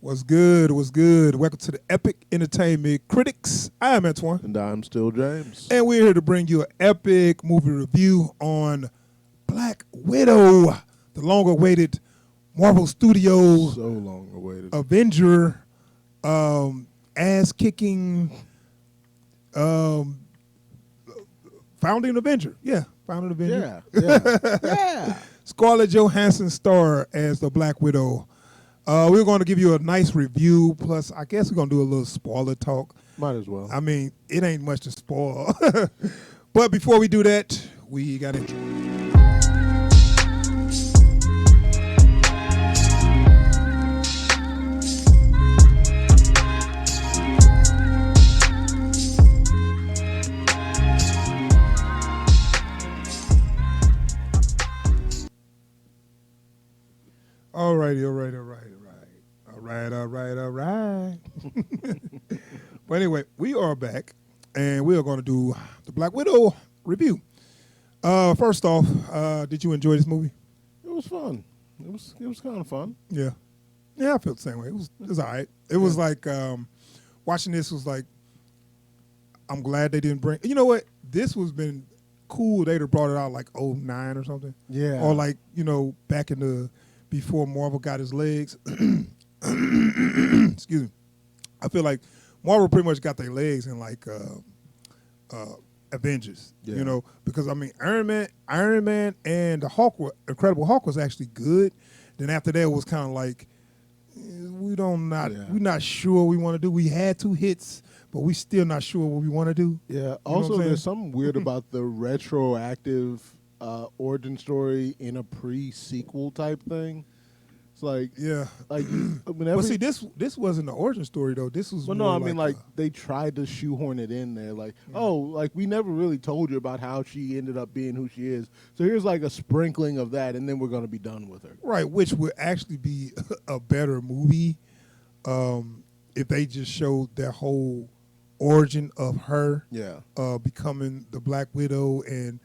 What's good? What's good? Welcome to the Epic Entertainment Critics. I am Antoine. And I'm still James. And we're here to bring you an epic movie review on Black Widow, the long-awaited Marvel Studios So long awaited. Avenger, ass-kicking, founding Avenger. Yeah, founding Avenger. Yeah. Scarlett Johansson star as the Black Widow. We're going to give you a nice review, plus I guess we're going to do a little spoiler talk. Might as well. I mean, it ain't much to spoil. But before we do that, we got it. All right. But anyway, we are back, and we are going to do the Black Widow review. First off, did you enjoy this movie? It was fun. It was kind of fun. Yeah, I felt the same way. It was all right. It was like watching this was like, I'm glad they didn't bring. You know what? This was been cool. They'd have brought it out like '09 or something. Yeah. Or like back in the before Marvel got his legs. Excuse me. I feel like Marvel pretty much got their legs in like Avengers, because I mean Iron Man and the Hulk, Incredible Hulk was actually good. Then after that it was kind of like we're not sure what we want to do. We had 2 hits, but we still not sure what we want to do. Yeah. Also, there's something weird about the retroactive origin story in a pre-sequel type thing. It's like But see, this wasn't the origin story though. This was they tried to shoehorn it in there. Like, we never really told you about how she ended up being who she is. So here's like a sprinkling of that, and then we're gonna be done with her. Right, which would actually be a better movie if they just showed their whole origin of her becoming the Black Widow and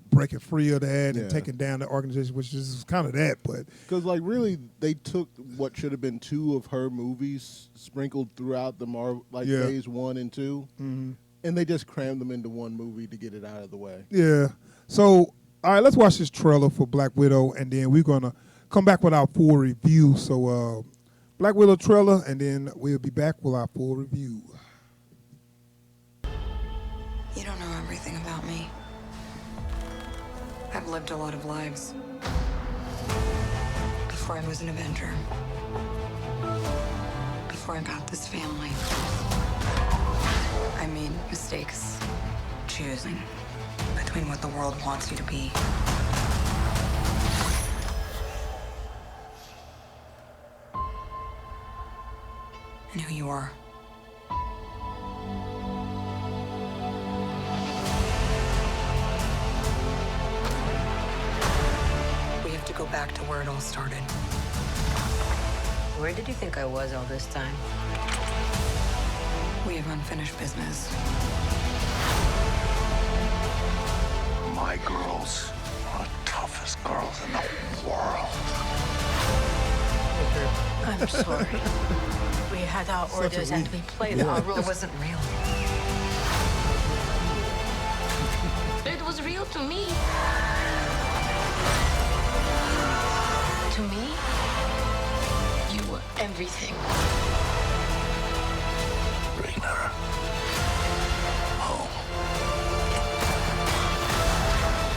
breaking free of that and taking down the organization, which is kind of that. But because really they took what should have been 2 of her movies sprinkled throughout the Marvel phase 1 and 2, and they just crammed them into one movie to get it out of the way. Yeah. So all right, let's watch this trailer for Black Widow, and then we're gonna come back with our full review. So Black Widow trailer, and then we'll be back with our full review. You don't know everything about me. I've lived a lot of lives before I was an Avenger, before I got this family. I made mistakes choosing between what the world wants you to be and who you are. To go back to where it all started. Where did you think I was all this time? We have unfinished business. My girls are the toughest girls in the world. I'm sorry. We had our orders and we played our rules. It wasn't real. It was real to me. To me, you were everything. Bring her home.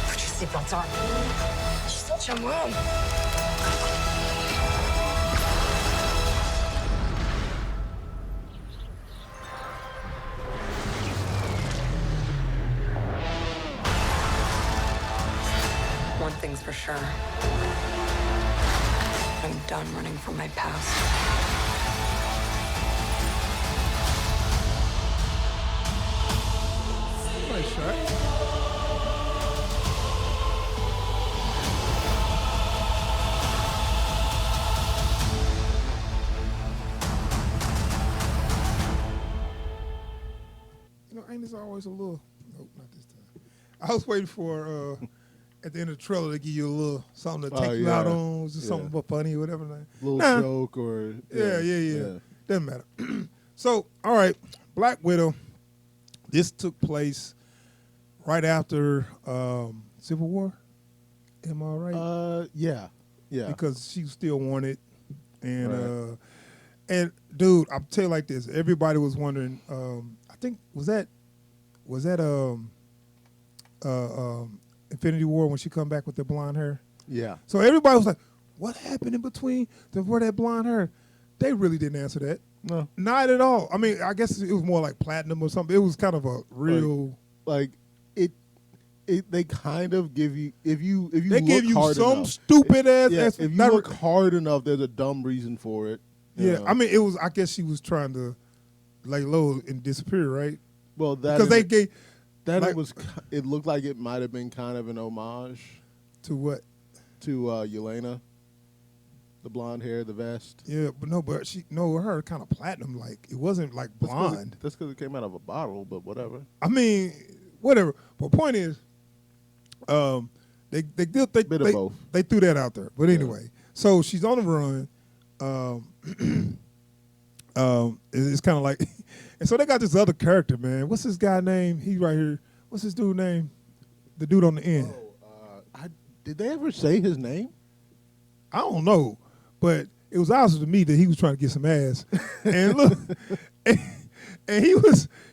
Put your seatbelts on. She's such a mom. One thing's for sure. I'm done running from my past. Nice shot. Ain't this always a little? Nope, not this time. I was waiting for at the end of the trailer, they give you a little something to take you out on, just something funny or whatever. Little joke or yeah. Doesn't matter. So, all right, Black Widow. This took place right after Civil War. Am I right? Yeah. Because she still wanted, and dude, I'll tell you like this. Everybody was wondering. I think was that Infinity War when she come back with the blonde hair. Yeah. So everybody was like, "What happened in between for that blonde hair?" They really didn't answer that. No, not at all. I mean, I guess it was more like platinum or something. It was kind of a real like it. They kind of give you if you they look give you hard some enough, stupid ass. If you look hard enough, there's a dumb reason for it. Yeah, I mean, it was. I guess she was trying to lay low and disappear, right? Well, because they gave that like, it was. It looked like it might have been kind of an homage to what? To Yelena, the blonde hair, the vest. Yeah, but her kind of platinum. Like it wasn't like blonde. That's because it came out of a bottle, but whatever. I mean, whatever. But point is, they threw that out there. But anyway, so she's on the run. It's kind of like, and so they got this other character, man. What's this guy name? He right here. What's this dude name? The dude on the end. Did they ever say his name? I don't know, but it was obvious to me that he was trying to get some ass. And look, and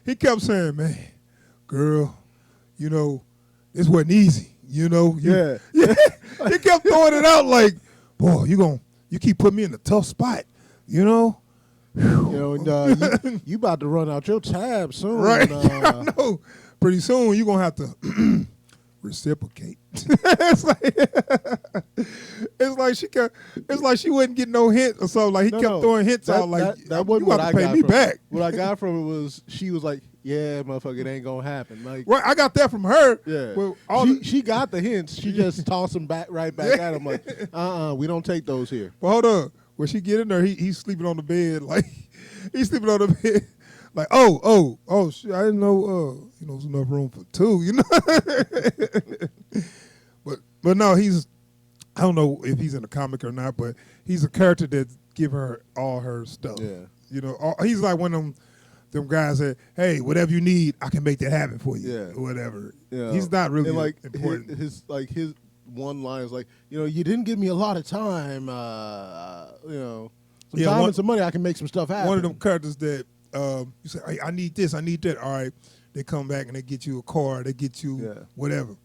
he kept saying, "Man, girl, you know, this wasn't easy. You know, yeah." He kept throwing it out like, "Boy, you keep putting me in a tough spot. You know." You know, you about to run out your tab soon, right? I know. Pretty soon you're gonna have to reciprocate. It's like she wouldn't get no hint or something. Like he kept throwing hints out. Like that wasn't what I got from back. What I got from it was she was like, "Yeah, motherfucker, it ain't gonna happen." Like, right, I got that from her. Yeah, well, she got the hints. She just tossed them right back at him. Like, we don't take those here. Well, hold on. When she get in there, he's sleeping on the bed. Like he's sleeping on the bed. Like, oh, shit, I didn't know, there's enough room for two, you know. but no, I don't know if he's in the comic or not, but he's a character that give her all her stuff. Yeah. You know, he's like one of them guys that, hey, whatever you need, I can make that happen for you. Yeah. Or whatever. Yeah. He's not really like important. His one line is like, you didn't give me a lot of time, some time and some money, I can make some stuff happen. One of them characters that you say, hey, I need this, I need that. All right, they come back and they get you a car, they get you whatever.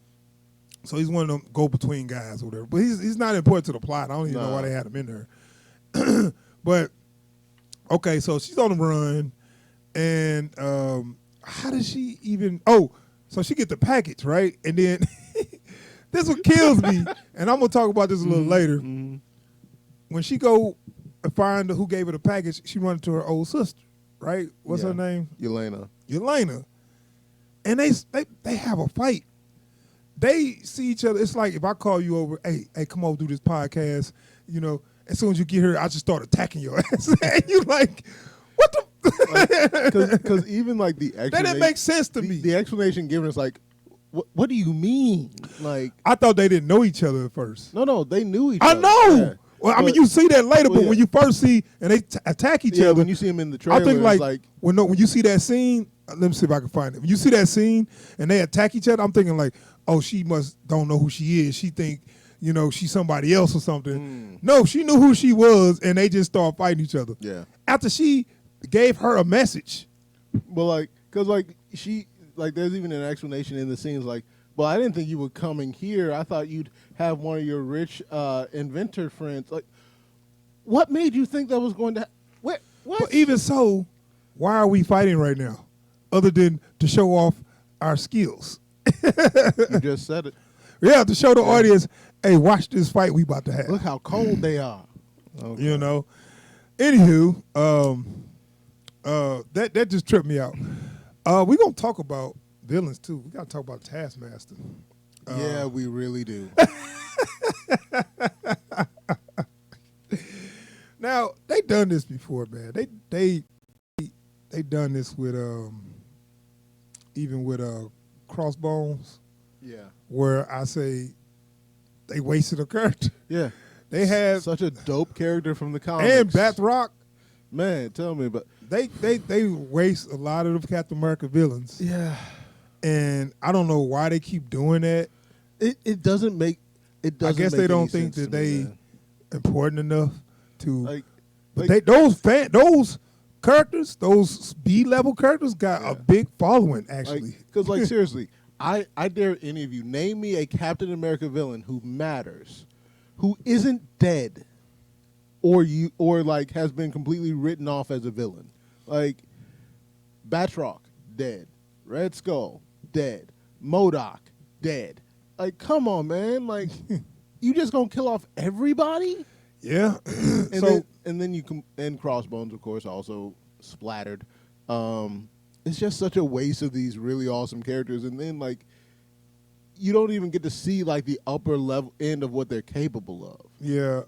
So he's one of them go-between guys or whatever. But he's not important to the plot. I don't even know why they had him in there. But, okay, so she's on the run. And how does she even – so she get the package, right? And then this what kills me, and I'm going to talk about this a little later. Mm-hmm. When she go find who gave her the package, she runs to her old sister, right? What's her name? Yelena. And they have a fight. They see each other. It's like if I call you over, hey, come over do this podcast. As soon as you get here, I just start attacking your ass. And you like, what the? Because even like the explanation, that didn't make sense to me. The explanation given is like, what do you mean? Like, I thought they didn't know each other at first. No, they knew each other. I know. Yeah. Well, I mean, you see that later, but when you first see and they attack each other, when you see them in the trailer, I think like when you see that scene. Let me see if I can find it. When you see that scene and they attack each other, I'm thinking like, oh, she don't know who she is. She think, she's somebody else or something. No, she knew who she was, and they just started fighting each other. Yeah. After she gave her a message. Well, because there's even an explanation in the scenes like, well, I didn't think you were coming here. I thought you'd have one of your rich inventor friends. Like, what made you think that was going to what? But even so, why are we fighting right now? Other than to show off our skills. You just said it. Yeah, to show the audience, hey, watch this fight we about to have. Look how cold they are. Okay. Anywho, that just tripped me out. We're going to talk about villains, too. We got to talk about Taskmaster. Yeah, we really do. Now, they done this before, man. They done this with even with Crossbones. Yeah. Where I say they wasted a character. Yeah. They had such a dope character from the comics. And Batroc. Man, tell me about they waste a lot of the Captain America villains. Yeah. And I don't know why they keep doing that. It doesn't make it doesn't. I guess make they don't any think sense that to me, they man. important enough to. But like- those characters, those B-level characters, got a big following actually. Because like seriously, I dare any of you name me a Captain America villain who matters, who isn't dead, or like has been completely written off as a villain. Like Batroc, dead. Red Skull, dead. MODOK, dead. Like, come on, man. Like, you just gonna kill off everybody? Yeah. And then you and Crossbones, of course, also splattered. It's just such a waste of these really awesome characters, and then like you don't even get to see like the upper level end of what they're capable of. Yeah.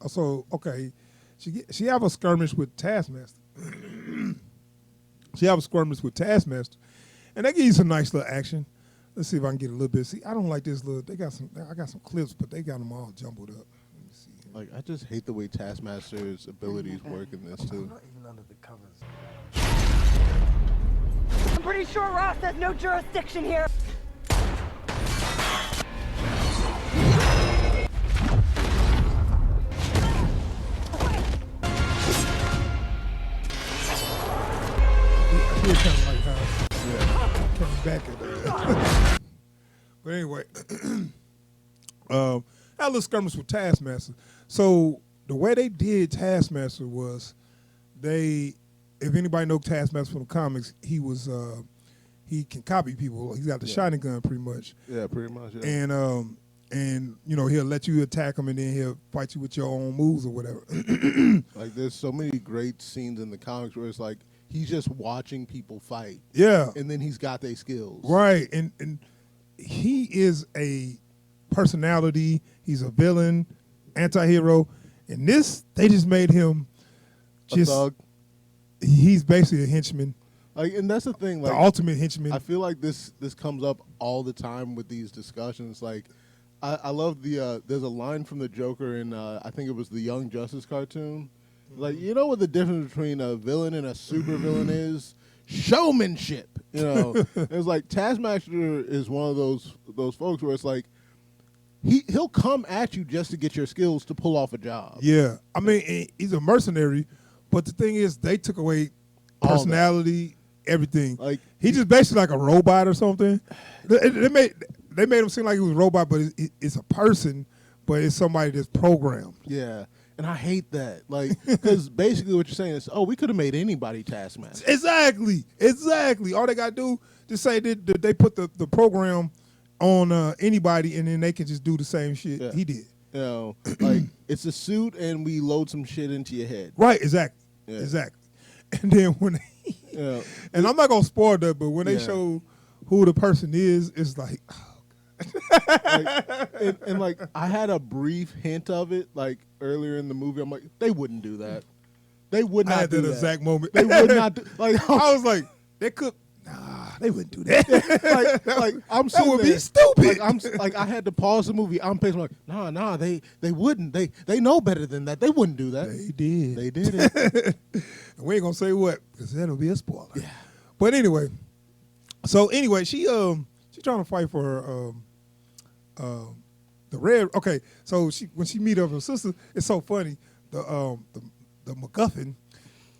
So okay, she have a skirmish with Taskmaster. She have a skirmish with Taskmaster, and they give you some nice little action. Let's see if I can get a little bit. See, I don't like this little. I got some clips, but they got them all jumbled up. Let me see. Like, I just hate the way Taskmaster's abilities work in this too. Not even under the covers. I'm pretty sure Ross has no jurisdiction here. I feel kind of like how coming back at that. But anyway, that little skirmish with Taskmaster. So the way they did Taskmaster was if anybody know Taskmaster from the comics, he was he can copy people. He's got the shining gun pretty much. Yeah, pretty much. Yeah. And you know, he'll let you attack him and then he'll fight you with your own moves or whatever. Like, there's so many great scenes in the comics where it's like he's just watching people fight. Yeah. And then he's got their skills. Right. And he is a personality. He's a villain, anti-hero. And this, they just made him just a thug. He's basically a henchman. Like, and that's the thing. Like, the ultimate henchman. I feel like this comes up all the time with these discussions. Like, I love there's a line from the Joker in I think it was the Young Justice cartoon. Like, you know what the difference between a villain and a super villain is? Showmanship. You know, it's like Taskmaster is one of those folks where it's like he'll come at you just to get your skills to pull off a job. Yeah, I mean he's a mercenary, but the thing is they took away personality, everything. Like, he's just basically like a robot or something. They made him seem like he was a robot, but it's a person, but it's somebody that's programmed. Yeah. And I hate that. Like, because basically what you're saying is, we could have made anybody Taskmaster. Exactly. All they got to do is say that they put the program on anybody, and then they can just do the same shit he did. You know, like, it's a suit, and we load some shit into your head. Right, exactly. Yeah. Exactly. And then when they, and I'm not going to spoil that, but when they show who the person is, it's like, and like I had a brief hint of it like earlier in the movie. I'm like, they wouldn't do that. They would not I had do that that. exact moment. They would not do, like I was like, they could. Nah, they wouldn't do that. like I'm that sitting would there, be stupid. Like I had to pause the movie. I'm pacing like, nah, they wouldn't. They know better than that. They wouldn't do that. They did. They did it. And we ain't gonna say what because that'll be a spoiler. Yeah. But anyway, she trying to fight for her the red. Okay, so when she meet up with her sister, it's so funny. The MacGuffin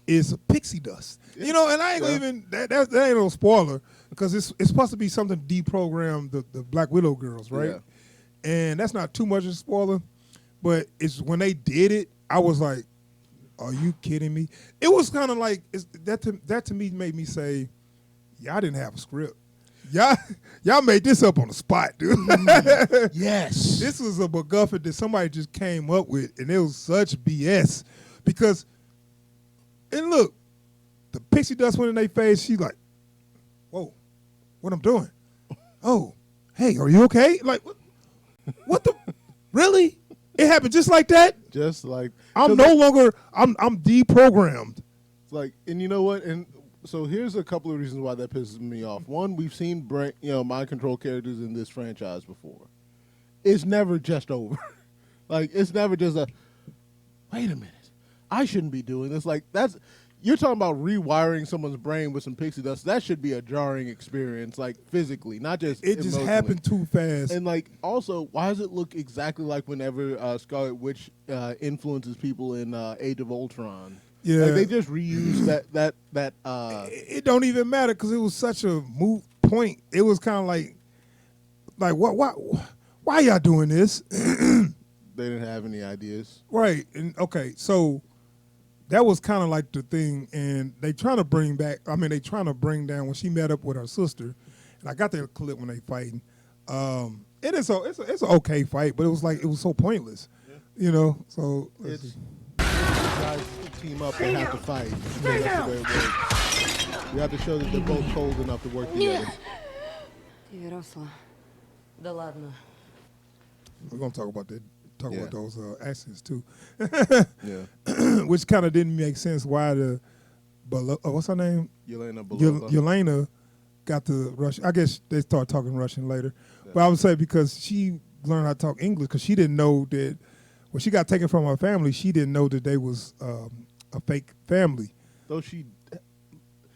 is pixie dust. Yeah. You know, and I ain't gonna even that ain't no spoiler because it's supposed to be something to deprogram the Black Widow girls, right? Yeah. And that's not too much of a spoiler, but it's when they did it, I was like, "Are you kidding me?" It was kind of like that to me made me say, "Y'all didn't have a script. Y'all made this up on the spot, dude." Yes. This was a MacGuffin that somebody just came up with, and it was such BS. Because, and look, the pixie dust went in their face. She's like, "Whoa, what I'm doing? Oh, hey, are you okay?" Like, what the? Really? It happened just like that? Just like I'm no longer. I'm deprogrammed. Like, and you know what? And so here's a couple of reasons why that pisses me off. One, we've seen mind control characters in this franchise before, it's never just over. Like, it's never just a, wait a minute, I shouldn't be doing this. Like, you're talking about rewiring someone's brain with some pixie dust. That should be a jarring experience, like, physically, not just It just happened too fast. And, like, also, why does it look exactly like whenever Scarlet Witch influences people in Age of Ultron? Yeah. Like, they just reuse that. It don't even matter because it was such a moot point. It was kind of like why y'all doing this? They didn't have any ideas. Right. And okay, so that was kind of like the thing, and they trying to bring down when she met up with her sister, and I got that clip when they fighting. It is it's an okay fight, but it was so pointless, you know. So It's guys team up and have to fight. I mean, that's the way it works. You have to show that they're both cold enough to work together. Да ладно. we're gonna talk about that. About those accents too, Yeah. which kind of didn't make sense. Why what's her name? Yelena got the Russian. I guess they start talking Russian later, but I would say because she learned how to talk English because she didn't know that when she got taken from her family, she didn't know that they was a fake family. Though she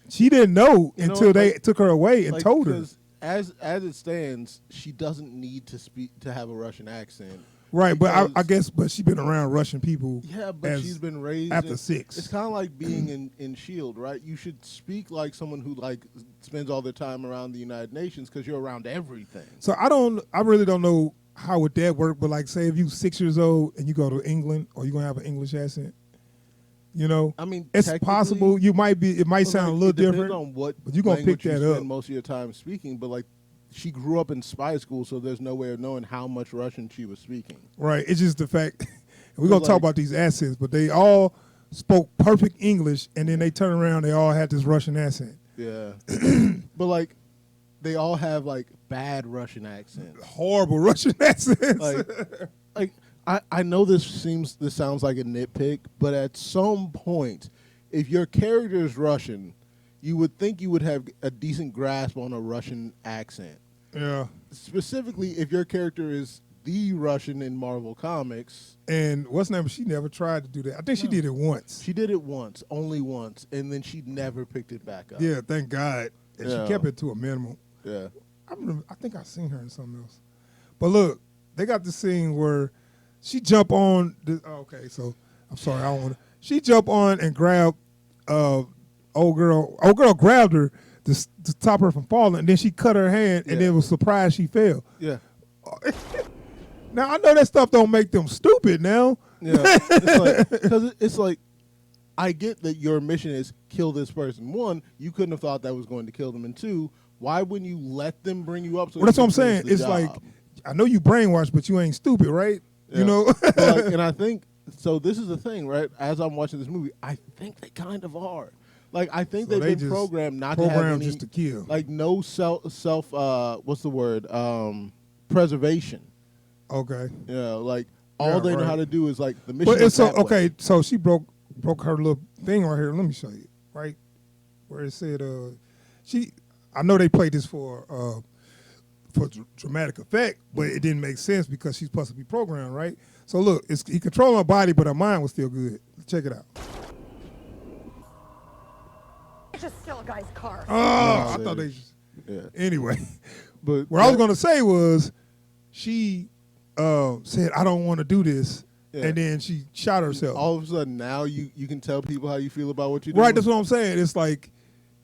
didn't know until they took her away and told her. As it stands, she doesn't need to have a Russian accent. Right, but I guess she's been around Russian people. Yeah, but she's been raised after 6. It's kind of like being in S.H.I.E.L.D., right? You should speak like someone who like spends all their time around the United Nations because you're around everything. So I really don't know how would that work, but like say if you 6 years old and you go to England, are you gonna have an English accent? You know, I mean, it's possible. It might sound a little different. On what but you're gonna pick that you up. spend most of your time speaking, but like. She grew up in spy school, so there's no way of knowing how much Russian she was speaking. Right. It's just the fact. We're going to talk about these accents, but they all spoke perfect English, and then they turn around, they all had this Russian accent. Yeah. But, like, they all have, like, bad Russian accents. Horrible Russian accents. Like I know this sounds like a nitpick, but at some point, if your character is Russian, you would think you would have a decent grasp on a Russian accent. Yeah. Specifically, if your character is the Russian in Marvel Comics. And what's the name? She never tried to do that. I think she did it once. She did it once, only once, and then she never picked it back up. Yeah, thank God. And she kept it to a minimum. Yeah. I think I seen her in something else. But look, they got the scene where she jump on. Okay, so I'm sorry, I don't want to. She jump on and grab old girl grabbed her to stop her from falling, and then she cut her hand, and then was surprised she fell. Yeah. Now I know that stuff don't make them stupid. Now, yeah, it's like I get that your mission is kill this person. One, you couldn't have thought that was going to kill them, and two, why wouldn't you let them bring you up? So that's what I'm saying. It's like I know you brainwashed, but you ain't stupid, right? Yeah. You know. And I think so. This is the thing, right? As I'm watching this movie, I think they kind of are. Like I think they've been programmed not to have any, just to kill. Like no self what's the word? Preservation. Okay. Yeah, like all they know how to do is like the mission. But it's okay. So she broke her little thing right here. Let me show you. Right where it said I know they played this for dramatic effect, but it didn't make sense because she's supposed to be programmed, right? So look, he controlled her body, but her mind was still good. Check it out. It's just still a guy's car. Oh, I thought they just... Yeah. Anyway, but what I was going to say was she said, I don't want to do this, and then she shot herself. All of a sudden, now you can tell people how you feel about what you're doing. Right, that's what I'm saying. It's like,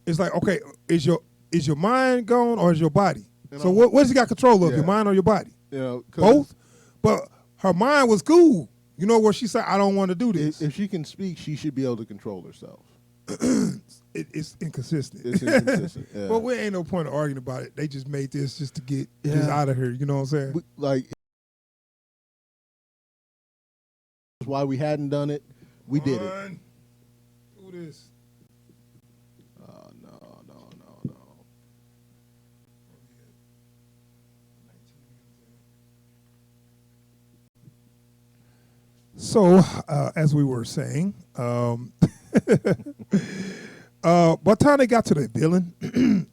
okay, is your mind gone or is your body? So what's he got control of, your mind or your body? Both? But her mind was cool. You know where she said, I don't want to do this. If she can speak, she should be able to control herself. It's inconsistent. It's inconsistent. Yeah. But we ain't no point of arguing about it. They just made this just to get this out of here. You know what I'm saying? Like, why we hadn't done it, we did it. Do this. No. So, as we were saying, by the time they got to the villain,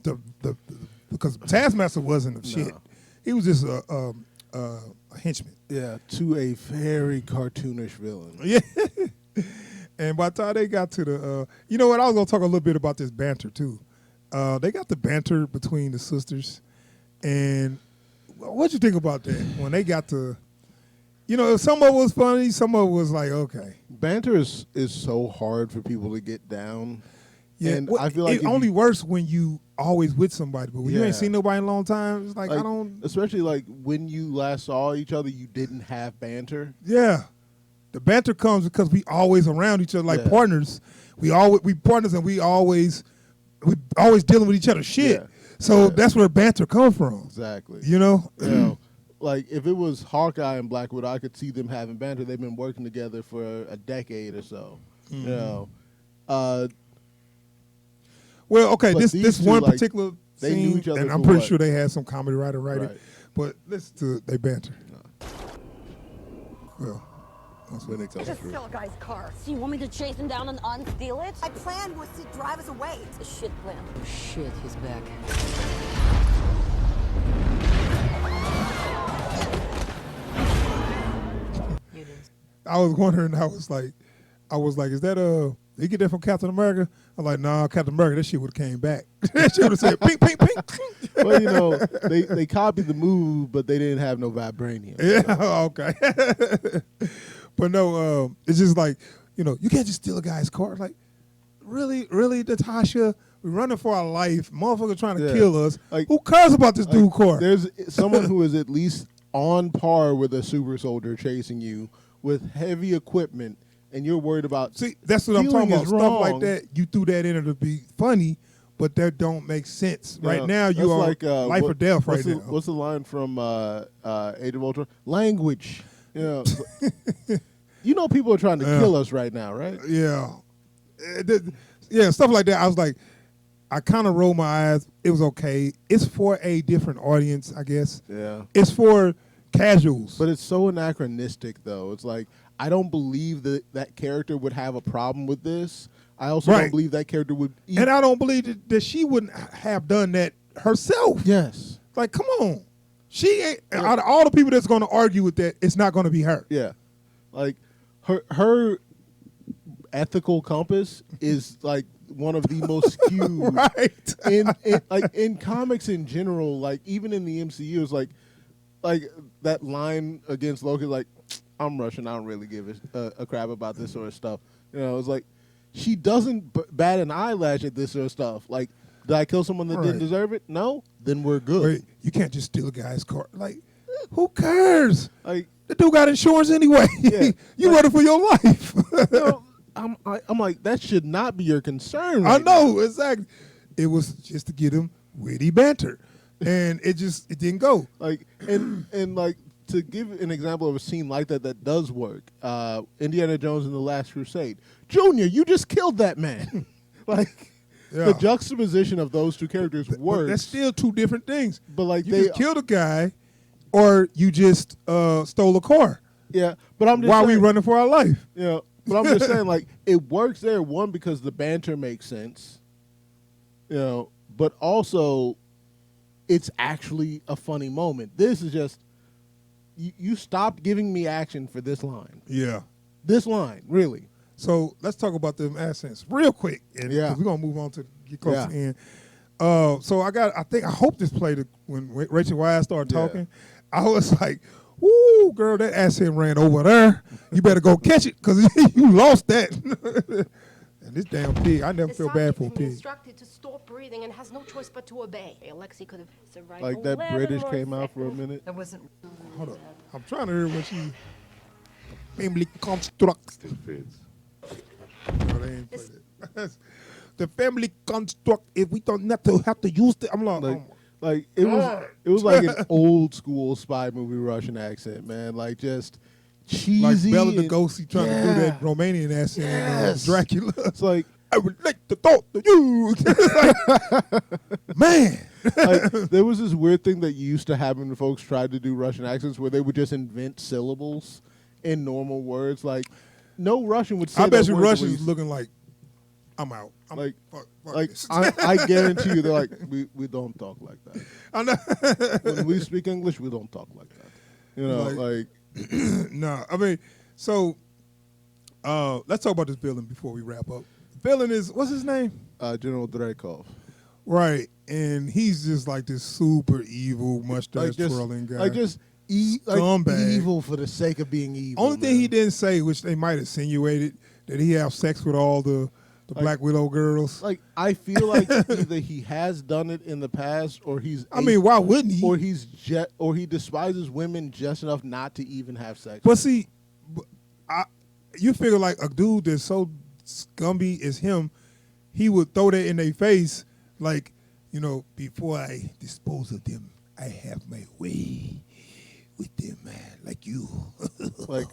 because Taskmaster wasn't a shit. He was just henchman. Yeah, to a very cartoonish villain. Yeah. And by the time they got to the, you know what? I was gonna talk a little bit about this banter too. They got the banter between the sisters, and what'd you think about that when they got to? You know, some of it was funny, some of it was like, okay. Banter is so hard for people to get down. Yeah, and I feel like it only works when you always with somebody, but when you Yeah. ain't seen nobody in a long time, it's like I don't. Especially like when you last saw each other, you didn't have banter. Yeah, the banter comes because we always around each other like Yeah. partners. We partners, and we always dealing with each other's shit. Yeah. So Yeah. that's where banter comes from. Exactly. You know. You know, like if it was Hawkeye and Black Widow, I could see them having banter. They've been working together for a decade or so. Mm-hmm. You know, Well, okay, But this these two, one like, particular they scene, knew each other and I'm for pretty what? sure they had some comedy writer write it. Right. But listen to they banter. Well, that's when it comes Just through. steal a guy's car. So you want me to chase him down and unsteal it? My plan was to drive us away. It's a shit plan. Oh, shit, he's back. You didn't. I was wondering. I was like, is that you get that from Captain America? I'm like, nah, Captain America, that shit would have came back. That shit would have said, ping, ping, ping. Well, you know, they copied the move, but they didn't have no vibranium. Yeah, okay. But no, it's just like, you know, you can't just steal a guy's car. Like, really, Natasha? We're running for our life. Motherfucker trying to Yeah. kill us. Like- Who cares about this dude's car? There's someone who is at least on par with a super soldier chasing you with heavy equipment, and you're worried about. See, that's what I'm stealing talking about. is Stuff like wrong. that, you threw that in to be funny, but that don't make sense. Yeah, Right now, you that's are life or death right now. What's the line from Age of Ultron? Language. You know, you know people are trying to kill us right now, right? Yeah. Yeah, stuff like that. I was like, I kind of rolled my eyes. It was okay. It's for a different audience, I guess. Yeah. It's for casuals. But it's so anachronistic, though. It's like, I don't believe that character would have a problem with this. I also don't Right. believe that character would. And I don't believe that she wouldn't have done that herself. Yes. Like, come on. She ain't, out of all the people that's going to argue with that, it's not going to be her. Yeah. Like, her ethical compass is like one of the most skewed Right. in comics in general. Like even in the MCU, it's like that line against Loki. Like I'm Russian, I don't really give a crap about this sort of stuff. You know, it's like she doesn't bat an eyelash at this sort of stuff. Like, did I kill someone that didn't Right. deserve it? No, then we're good. Wait, you can't just steal a guy's car. Like, who cares? Like, The dude got insurance anyway. Yeah. You running for your life. you know, I'm like that should not be your concern. I right now. know, exactly. It was just to get him witty banter. And it didn't go. Like and like to give an example of a scene like that does work. Indiana Jones and the Last Crusade. Junior, you just killed that man. Like Yeah. the juxtaposition of those two characters But works. that's still two different things. But like You they just killed a guy or you just stole a car. yeah. But I'm just While we saying, running for our life. you know, but I'm just saying like it works there. One because the banter makes sense. You know, but also it's actually a funny moment. This is just you stopped giving me action for this line. Yeah. This line, really. So let's talk about them accents real quick. And Yeah. we're gonna move on to get close Yeah. to the end. So I hope this played when Rachel Wise started Yeah. talking. I was like, "Ooh, girl, that accent ran over there. You better go catch it because you lost that." And this damn pig, I never The feel bad sergeant for a has been pig. instructed to stop breathing and has no choice but to obey. Alexei could have survived. Like that 11 British more came out for a seconds. minute. That wasn't. Hold up, I'm trying to hear when she family construct. No, they ain't played it. The family construct. If we don't have to use it, I'm like, Like it was like an old school spy movie Russian accent, man. Like just cheesy. like Bela and- Lugosi trying to do that Romanian accent Yes. in Dracula. It's like I would like to talk to you. Man. like there was this weird thing that used to happen when folks tried to do Russian accents where they would just invent syllables in normal words. Like no Russian would say I bet that you word the way Russians you- looking like, I'm out. I'm Like- fuck like this. I guarantee you they're like we don't talk like that. I know. When we speak English, we don't talk like that. You know, like no. I mean, so let's talk about this villain before we wrap up. Villain is what's his name? General Dreykov. Right, and he's just like this super evil mustache twirling guy. Like just evil for the sake of being evil. Only thing he didn't say, which they might have insinuated, that he have sex with all the Black Widow girls. Like I feel like either he has done it in the past, or he's. I mean, why wouldn't he? Or he despises women just enough not to even have sex. But see, you figure like a dude that's so scummy as him, he would throw that in their face, like, you know, before I dispose of them, I have my way with them, man, like you. Like,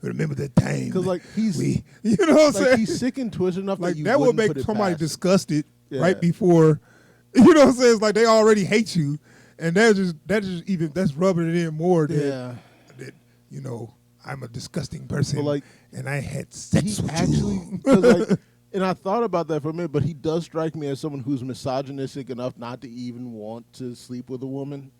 remember that time? Because like you know what I'm saying? He's sick and twisted enough like that you that would wouldn't make somebody disgusted Yeah. right before. You know what I'm saying? It's like they already hate you, and that's rubbing it in more. That you know, I'm a disgusting person, But like, and I had sex with you. Like, and I thought about that for a minute, but he does strike me as someone who's misogynistic enough not to even want to sleep with a woman.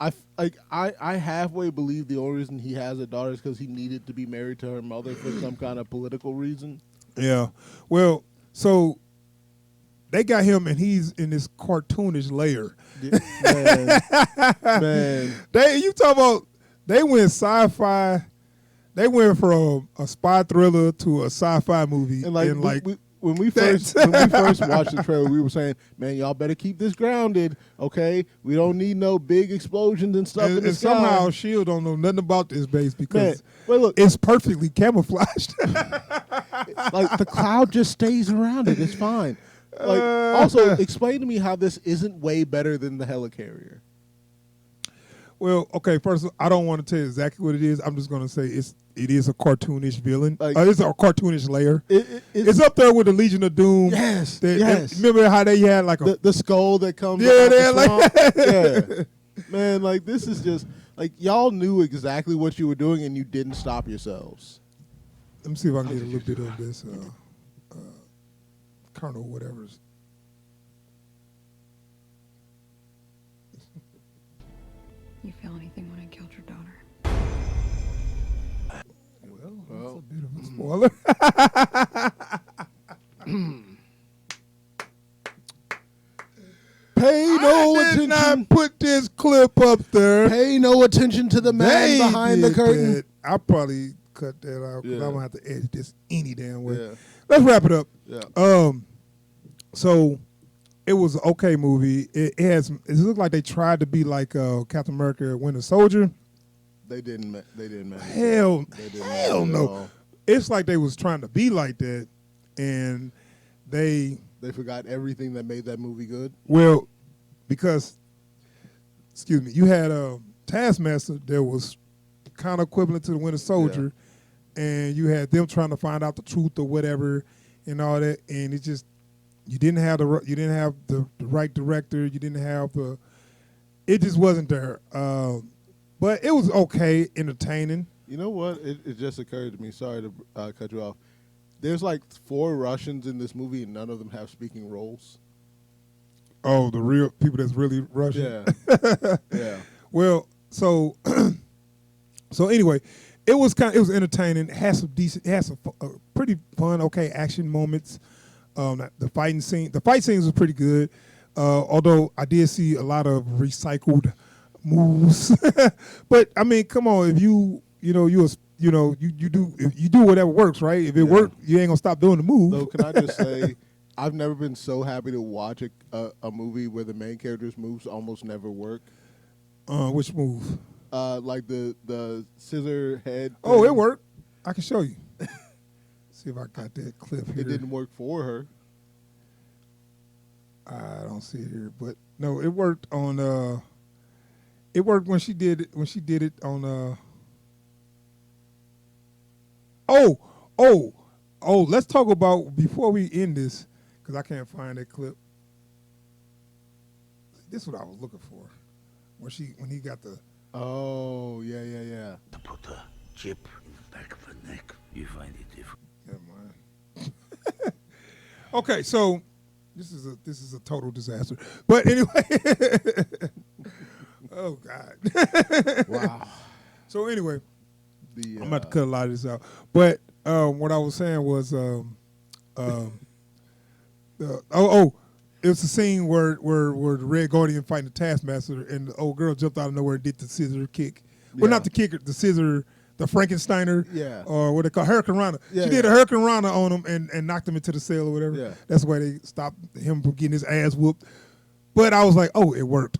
I halfway believe the only reason he has a daughter is because he needed to be married to her mother for some kind of political reason. Yeah. Well, so they got him, and he's in this cartoonish layer. Man. You talk about they went sci-fi. They went from a spy thriller to a sci-fi movie. And when we first watched the trailer, we were saying, "Man, y'all better keep this grounded, okay? We don't need no big explosions and stuff in the sky." Somehow Shield don't know nothing about this base because look, it's perfectly camouflaged. like the cloud just stays around it. It's fine. Like, also, explain to me how this isn't way better than the helicarrier. Well, okay. First, I don't want to tell you exactly what it is. I'm just going to say it is a cartoonish villain. Like, it's a cartoonish layer. It's up there with the Legion of Doom. Yes. Remember how they had like the skull that comes? Yeah, they're like yeah. Man, like this is just like y'all knew exactly what you were doing and you didn't stop yourselves. Let me see if I can get a little bit of this Colonel whatever's. You feel anything when I killed your daughter? Well, that's a bit of a spoiler. Pay no I did attention. not put this clip up there. Pay no attention to the man They behind the did curtain. that. I'll probably cut that out because Yeah. I'm going to have to edit this any damn way. Yeah. Let's wrap it up. Yeah. So it was an okay movie. It looked like they tried to be like Captain America Winter Soldier. They didn't. They didn't. Hell at no. all. It's like they was trying to be like that, and they forgot everything that made that movie good. Well, because, excuse me, you had a Taskmaster that was kind of equivalent to the Winter Soldier, and you had them trying to find out the truth or whatever, and all that, and it just you didn't have the right director, you didn't have it just wasn't there. But it was okay, entertaining. You know what? It just occurred to me. Sorry to cut you off. There's like 4 Russians in this movie, and none of them have speaking roles. Oh, the real people that's really Russian. Yeah, yeah. Well, so anyway, it was entertaining. It had some pretty fun, okay action moments. The fight scenes was pretty good. Although I did see a lot of recycled moves, but I mean, come on, if you do whatever works, right? If it worked, you ain't gonna stop doing the move. So can I just say, I've never been so happy to watch a movie where the main character's moves almost never work. Which move? Like the scissor head. Oh, it worked. I can show you. See if I got that clip here. It didn't work for her. I don't see it here, but no, it worked on. It worked when she did it. When she did it on. Oh! Let's talk about before we end this, because I can't find that clip. This is what I was looking for. When he got the. Oh yeah. To put a chip in the back of the neck, you find it difficult. Never mind. Okay, so this is a total disaster. But anyway, Oh God. Wow. So anyway, I'm about to cut a lot of this out. But what I was saying was, it was a scene where the Red Guardian fighting the Taskmaster, and the old girl jumped out of nowhere and did the scissor kick. Well, not the kicker, the scissor, the Frankensteiner, or what they call Hurricane Rana. Yeah, she did a Hurricane Rana on him and knocked him into the cell or whatever. Yeah. That's why they stopped him from getting his ass whooped. But I was like, oh, it worked.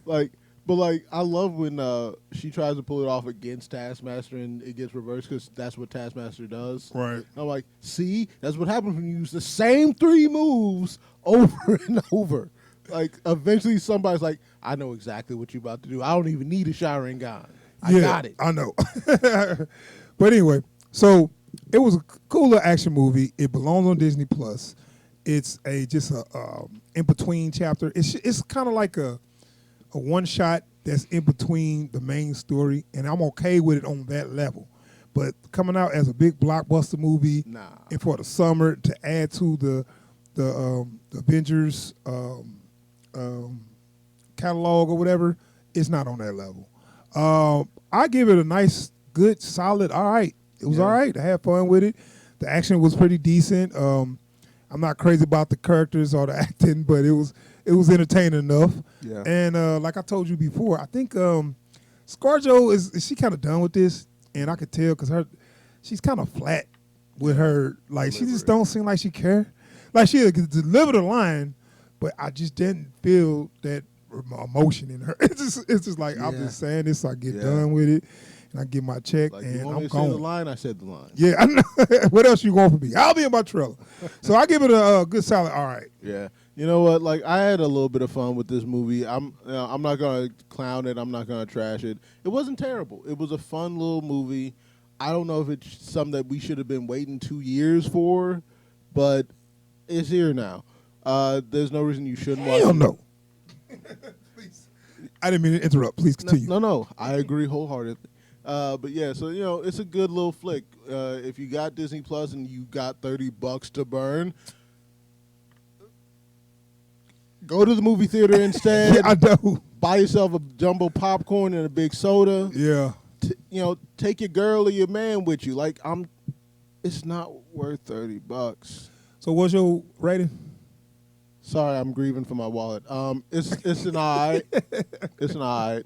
But I love when she tries to pull it off against Taskmaster and it gets reversed because that's what Taskmaster does. Right. I'm like, see, that's what happens when you use the same 3 moves over and over. Like, eventually somebody's like, I know exactly what you're about to do. I don't even need a Sharingan. I got it. I know. But anyway, so it was a cool little action movie. It belongs on Disney Plus. It's just a in between chapter. It's kind of like a one shot that's in between the main story, and I'm okay with it on that level. But coming out as a big blockbuster movie, and for the summer to add to the Avengers catalog or whatever, it's not on that level. I give it a nice, good, solid. All right, it was all right. I had fun with it. The action was pretty decent. I'm not crazy about the characters or the acting, but it was entertaining enough. Yeah. And like I told you before, I think ScarJo is she kind of done with this, and I could tell because she's kind of flat with her. Like she just don't seem like she care. Like she could deliver the line, but I just didn't feel that emotion in her. It's just like I'm just saying this, so I get done with it. And I get my check, Like, and you want I'm me to gone. say the line? I said the line. Yeah, I know. What else you going for me? I'll be in my trailer. So I give it a good solid. All right. Yeah. You know what? Like, I had a little bit of fun with this movie. I'm not gonna clown it. I'm not gonna trash it. It wasn't terrible. It was a fun little movie. I don't know if it's something that we should have been waiting 2 years for, but it's here now. There's no reason you shouldn't watch it. Hell no. Please. I didn't mean to interrupt. Please continue. No. I agree wholeheartedly. But yeah, so it's a good little flick. If you got Disney Plus and you got $30 to burn, go to the movie theater instead. Yeah, I know. Buy yourself a jumbo popcorn and a big soda. Yeah. Take your girl or your man with you. Like it's not worth $30. So what's your rating? Sorry, I'm grieving for my wallet. It's an alright. It's an alright.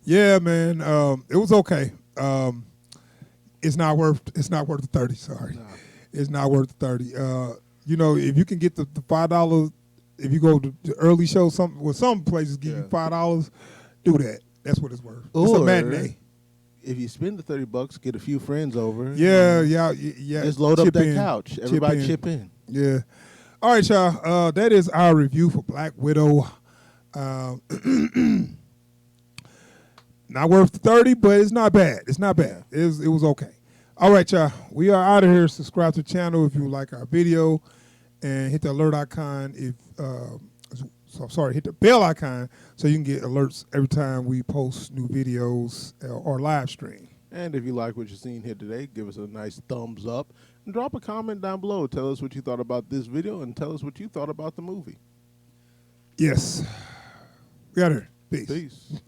Yeah, man. It was okay. It's not worth the 30. Sorry, it's not worth the 30. If you can get the $5, if you go to the early show, some places give you $5, do that. That's what it's worth. It's a matinee. If you spend the $30, get a few friends over. Yeah. Just load up that couch. Everybody chip in. Yeah. All right, y'all. That is our review for Black Widow. Not worth the 30, but it's not bad. It's not bad. It was okay. All right, y'all. We are out of here. Subscribe to the channel if you like our video, and hit the alert icon hit the bell icon so you can get alerts every time we post new videos or live stream. And if you like what you've seen here today, give us a nice thumbs up and drop a comment down below. Tell us what you thought about this video and tell us what you thought about the movie. Yes. We got her. Peace. Peace.